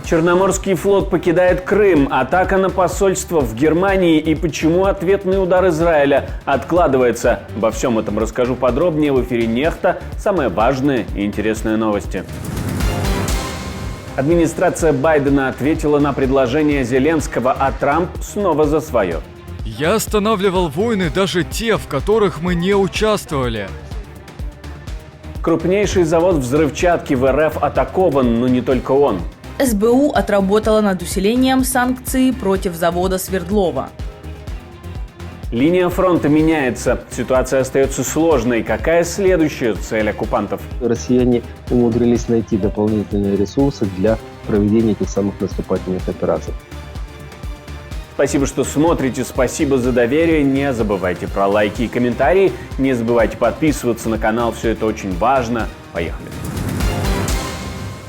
Черноморский флот покидает Крым, атака на посольство в Германии и почему ответный удар Израиля откладывается. Обо всем этом расскажу подробнее в эфире «Нехта». Самые важные и интересные новости. Администрация Байдена ответила на предложение Зеленского, а Трамп снова за свое. Я останавливал войны, даже те, в которых мы не участвовали. Крупнейший завод взрывчатки в РФ атакован, но не только он. СБУ отработала над усилением санкций против завода Свердлова. Линия фронта меняется. Ситуация остается сложной. Какая следующая цель оккупантов? Россияне умудрились найти дополнительные ресурсы для проведения этих самых наступательных операций. Спасибо, что смотрите, спасибо за доверие. Не забывайте про лайки и комментарии. Не забывайте подписываться на канал, все это очень важно. Поехали.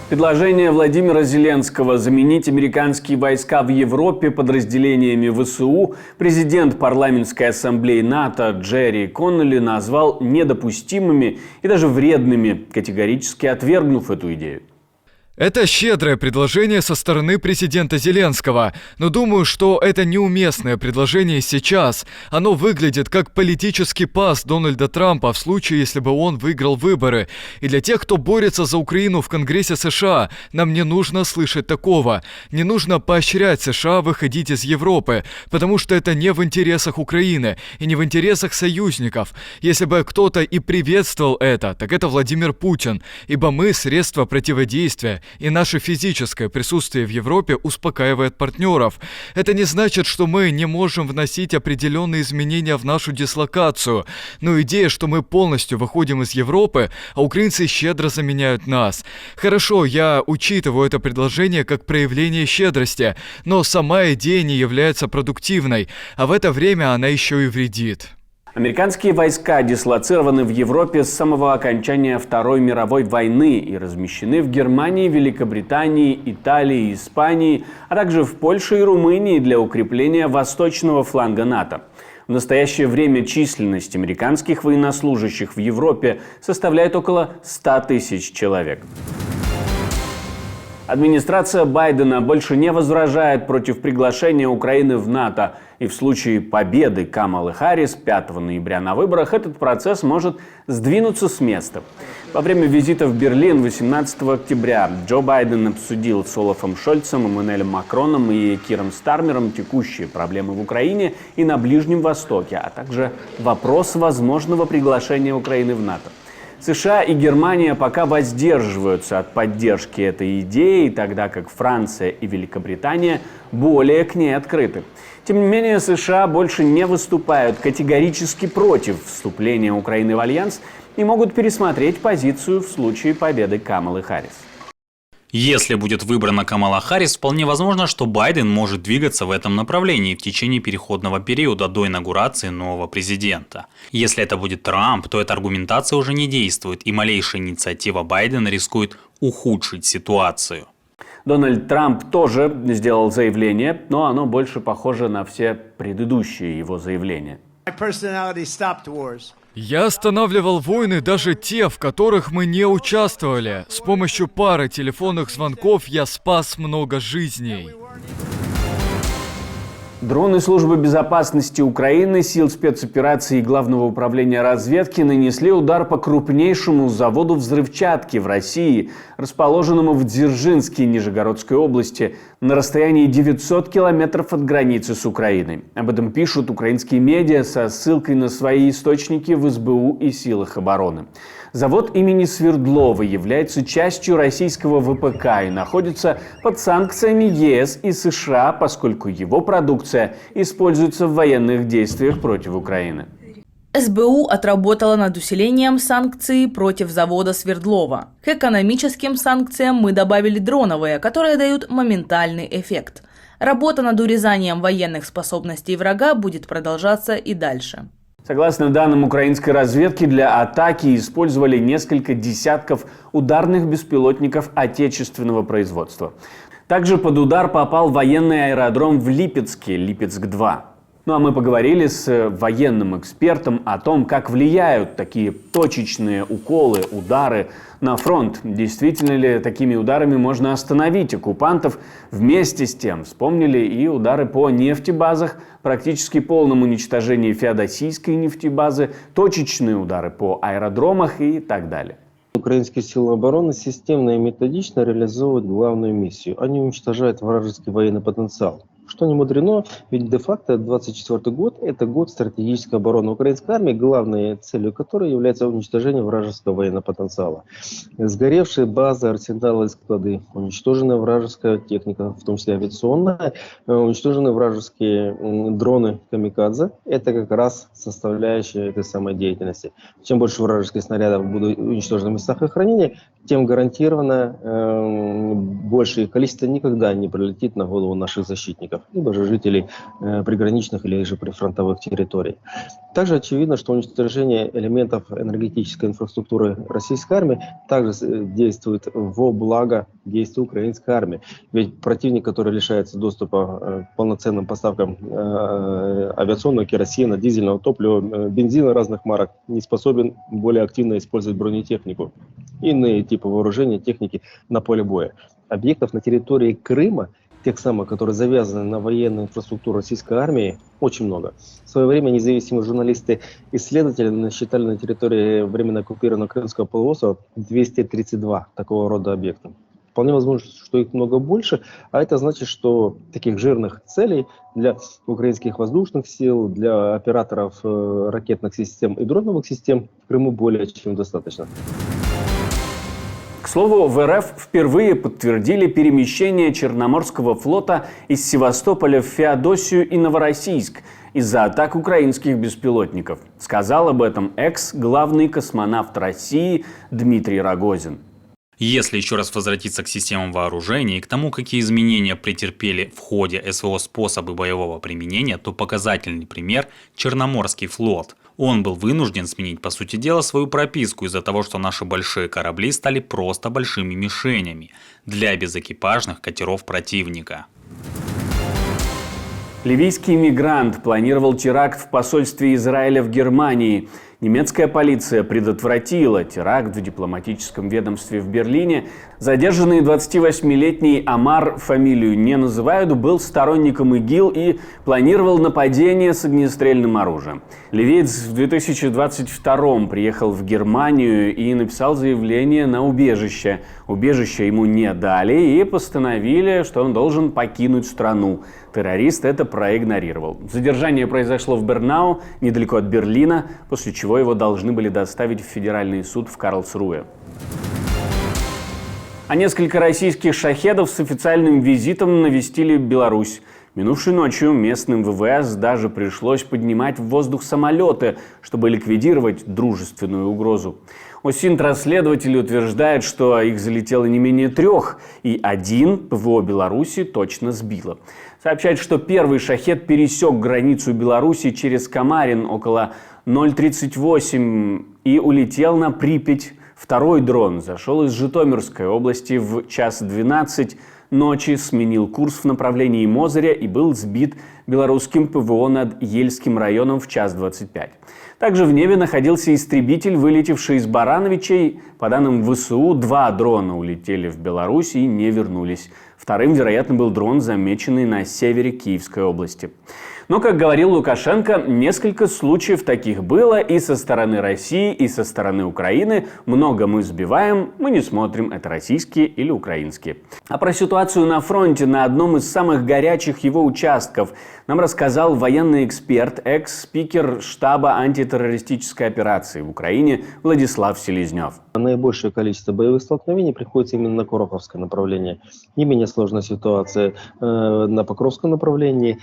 Предложение Владимира Зеленского заменить американские войска в Европе подразделениями ВСУ президент парламентской ассамблеи НАТО Джерри Коннелли назвал недопустимыми и даже вредными, категорически отвергнув эту идею. Это щедрое предложение со стороны президента Зеленского, но думаю, что это неуместное предложение сейчас. Оно выглядит как политический пас Дональда Трампа в случае, если бы он выиграл выборы. И для тех, кто борется за Украину в Конгрессе США, нам не нужно слышать такого. Не нужно поощрять США выходить из Европы, потому что это не в интересах Украины и не в интересах союзников. Если бы кто-то и приветствовал это, так это Владимир Путин, ибо мы средство противодействия. И наше физическое присутствие в Европе успокаивает партнеров. Это не значит, что мы не можем вносить определенные изменения в нашу дислокацию. Но идея, что мы полностью выходим из Европы, а украинцы щедро заменяют нас. Хорошо, я учитываю это предложение как проявление щедрости, но сама идея не является продуктивной, а в это время она еще и вредит. Американские войска дислоцированы в Европе с самого окончания Второй мировой войны и размещены в Германии, Великобритании, Италии, Испании, а также в Польше и Румынии для укрепления восточного фланга НАТО. В настоящее время численность американских военнослужащих в Европе составляет около 100 тысяч человек. Администрация Байдена больше не возражает против приглашения Украины в НАТО. И в случае победы Камалы Харрис 5 ноября на выборах этот процесс может сдвинуться с места. Во время визита в Берлин 18 октября Джо Байден обсудил с Олафом Шольцем, Эммануэлем Макроном и Киром Стармером текущие проблемы в Украине и на Ближнем Востоке, а также вопрос возможного приглашения Украины в НАТО. США и Германия пока воздерживаются от поддержки этой идеи, тогда как Франция и Великобритания более к ней открыты. Тем не менее, США больше не выступают категорически против вступления Украины в альянс и могут пересмотреть позицию в случае победы Камалы Харрис. Если будет выбрана Камала Харрис, вполне возможно, что Байден может двигаться в этом направлении в течение переходного периода до инаугурации нового президента. Если это будет Трамп, то эта аргументация уже не действует, и малейшая инициатива Байдена рискует ухудшить ситуацию. Дональд Трамп тоже сделал заявление, но оно больше похоже на все предыдущие его заявления. Я останавливал войны, даже те, в которых мы не участвовали. С помощью пары телефонных звонков я спас много жизней. Дроны Службы безопасности Украины, сил спецопераций и Главного управления разведки нанесли удар по крупнейшему заводу взрывчатки в России, расположенному в Дзержинске Нижегородской области, на расстоянии 900 километров от границы с Украиной. Об этом пишут украинские медиа со ссылкой на свои источники в СБУ и силах обороны. Завод имени Свердлова является частью российского ВПК и находится под санкциями ЕС и США, поскольку его продукция используется в военных действиях против Украины. СБУ отработала над усилением санкций против завода Свердлова. К экономическим санкциям мы добавили дроновые, которые дают моментальный эффект. Работа над урезанием военных способностей врага будет продолжаться и дальше. Согласно данным украинской разведки, для атаки использовали несколько десятков ударных беспилотников отечественного производства. Также под удар попал военный аэродром в Липецке, Липецк-2. Ну а мы поговорили с военным экспертом о том, как влияют такие точечные уколы, удары на фронт. Действительно ли такими ударами можно остановить оккупантов? Вместе с тем вспомнили и удары по нефтебазах, практически полном уничтожении феодосийской нефтебазы, точечные удары по аэродромах и так далее. Украинские силы обороны системно и методично реализовывают главную миссию. Они уничтожают вражеский военный потенциал. Что не мудрено, ведь де-факто 24 год – это год стратегической обороны украинской армии, главной целью которой является уничтожение вражеского военного потенциала. Сгоревшие базы, арсеналы и склады, уничтоженная вражеская техника, в том числе авиационная, уничтожены вражеские дроны камикадзе – это как раз составляющая этой самой деятельности. Чем больше вражеских снарядов будут уничтожены в местах их хранения, тем гарантированно большее количество никогда не прилетит на голову наших защитников, либо же жителей приграничных или же прифронтовых территорий. Также очевидно, что уничтожение элементов энергетической инфраструктуры российской армии также действует во благо действий украинской армии. Ведь противник, который лишается доступа к полноценным поставкам авиационного керосина, дизельного топлива, бензина разных марок, не способен более активно использовать бронетехнику и иные типы вооружения, техники на поле боя. Объектов на территории Крыма, тех самых, которые завязаны на военную инфраструктуру российской армии, очень много. В свое время независимые журналисты-исследователи насчитали на территории временно оккупированного Крымского полуострова 232 такого рода объекта. Вполне возможно, что их много больше, а это значит, что таких жирных целей для украинских воздушных сил, для операторов ракетных систем и дроновых систем в Крыму более чем достаточно. К слову, в РФ впервые подтвердили перемещение Черноморского флота из Севастополя в Феодосию и Новороссийск из-за атак украинских беспилотников. Сказал об этом экс-главный космонавт России Дмитрий Рогозин. Если еще раз возвратиться к системам вооружений и к тому, какие изменения претерпели в ходе СВО способы боевого применения, то показательный пример – Черноморский флот. Он был вынужден сменить, по сути дела, свою прописку из-за того, что наши большие корабли стали просто большими мишенями для безэкипажных катеров противника. Ливийский мигрант планировал теракт в посольстве Израиля в Германии. Немецкая полиция предотвратила теракт в дипломатическом ведомстве в Берлине. Задержанный 28-летний Амар, фамилию не называют, был сторонником ИГИЛ и планировал нападение с огнестрельным оружием. Ливиец в 2022-м приехал в Германию и написал заявление на убежище. Убежище ему не дали и постановили, что он должен покинуть страну. Террорист это проигнорировал. Задержание произошло в Бернау, недалеко от Берлина, после чего его должны были доставить в федеральный суд в Карлсруэ. А несколько российских шахедов с официальным визитом навестили Беларусь. Минувшей ночью местным ВВС даже пришлось поднимать в воздух самолеты, чтобы ликвидировать дружественную угрозу. ОСИНТ-расследователи утверждают, что их залетело не менее 3, и один ПВО Беларуси точно сбило. Сообщают, что первый шахед пересек границу Беларуси через Камарин около 0:38 и улетел на Припять. Второй дрон зашел из Житомирской области в 1:12 ночи, сменил курс в направлении Мозыря и был сбит белорусским ПВО над Ельским районом в 1:25. Также в небе находился истребитель, вылетевший из Барановичей. По данным ВСУ, 2 дрона улетели в Беларусь и не вернулись. Вторым, вероятно, был дрон, замеченный на севере Киевской области. Но, как говорил Лукашенко, несколько случаев таких было и со стороны России, и со стороны Украины. Много мы сбиваем, мы не смотрим, это российские или украинские. А про ситуацию на фронте на одном из самых горячих его участков нам рассказал военный эксперт, экс-спикер штаба антитеррористической операции в Украине Владислав Селезнев. Наибольшее количество боевых столкновений приходится именно на Кураховское направление. Не менее сложная ситуация на Покровском направлении.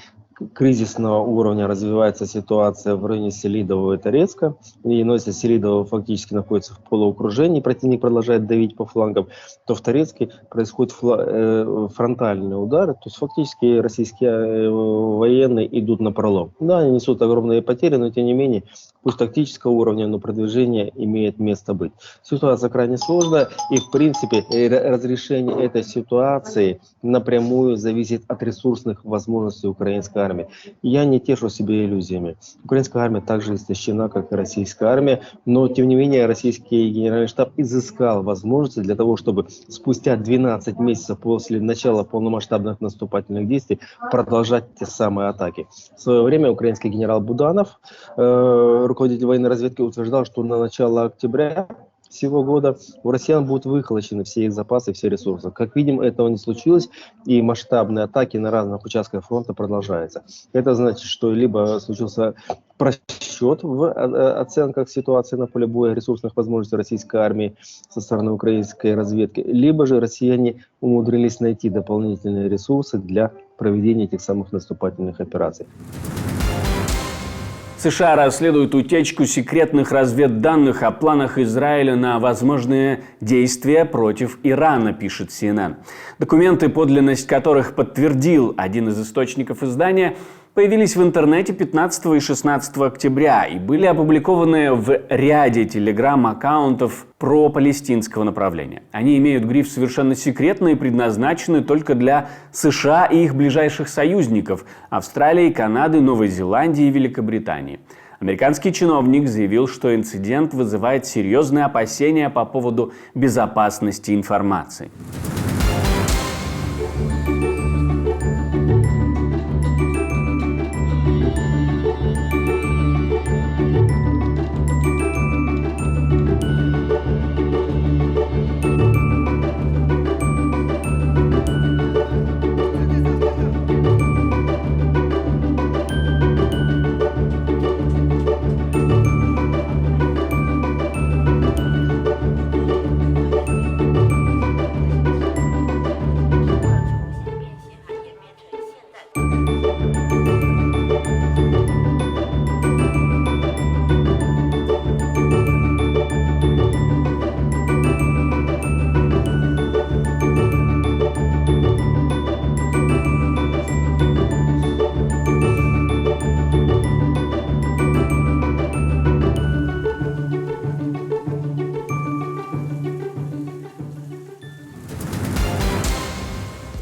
Кризисного уровня развивается ситуация в районе Селидового и Торецка. И если Селидово фактически находится в полуокружении, противник продолжает давить по флангам, то в Торецке происходят фронтальные удары. То есть фактически российские военные идут на пролом. Да, они несут огромные потери, но тем не менее пусть тактического уровня, но продвижение имеет место быть. Ситуация крайне сложная, и в принципе разрешение этой ситуации напрямую зависит от ресурсных возможностей украинской армии. Я не тешу себе иллюзиями. Украинская армия также истощена, как и российская армия, но тем не менее российский генеральный штаб изыскал возможности для того, чтобы спустя 12 месяцев после начала полномасштабных наступательных действий продолжать те самые атаки. В свое время украинский генерал Буданов, руководитель военной разведки, утверждал, что на начало октября всего года у россиян будут выхолощены все их запасы, все ресурсы. Как видим, этого не случилось, и масштабные атаки на разных участках фронта продолжаются. Это значит, что либо случился просчет в оценках ситуации на поле боя, ресурсных возможностей российской армии со стороны украинской разведки, либо же россияне умудрились найти дополнительные ресурсы для проведения этих самых наступательных операций. США расследуют утечку секретных разведданных о планах Израиля на возможные действия против Ирана, пишет CNN. Документы, подлинность которых подтвердил один из источников издания, появились в интернете 15 и 16 октября и были опубликованы в ряде телеграм-аккаунтов пропалестинского направления. Они имеют гриф «совершенно секретно» и предназначены только для США и их ближайших союзников – Австралии, Канады, Новой Зеландии и Великобритании. Американский чиновник заявил, что инцидент вызывает серьезные опасения по поводу безопасности информации.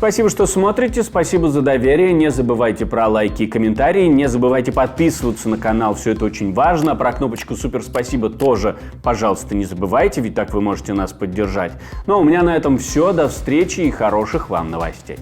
Спасибо, что смотрите, спасибо за доверие, не забывайте про лайки и комментарии, не забывайте подписываться на канал, все это очень важно, про кнопочку «Супер спасибо» тоже, пожалуйста, не забывайте, ведь так вы можете нас поддержать. Ну а у меня на этом все, до встречи и хороших вам новостей.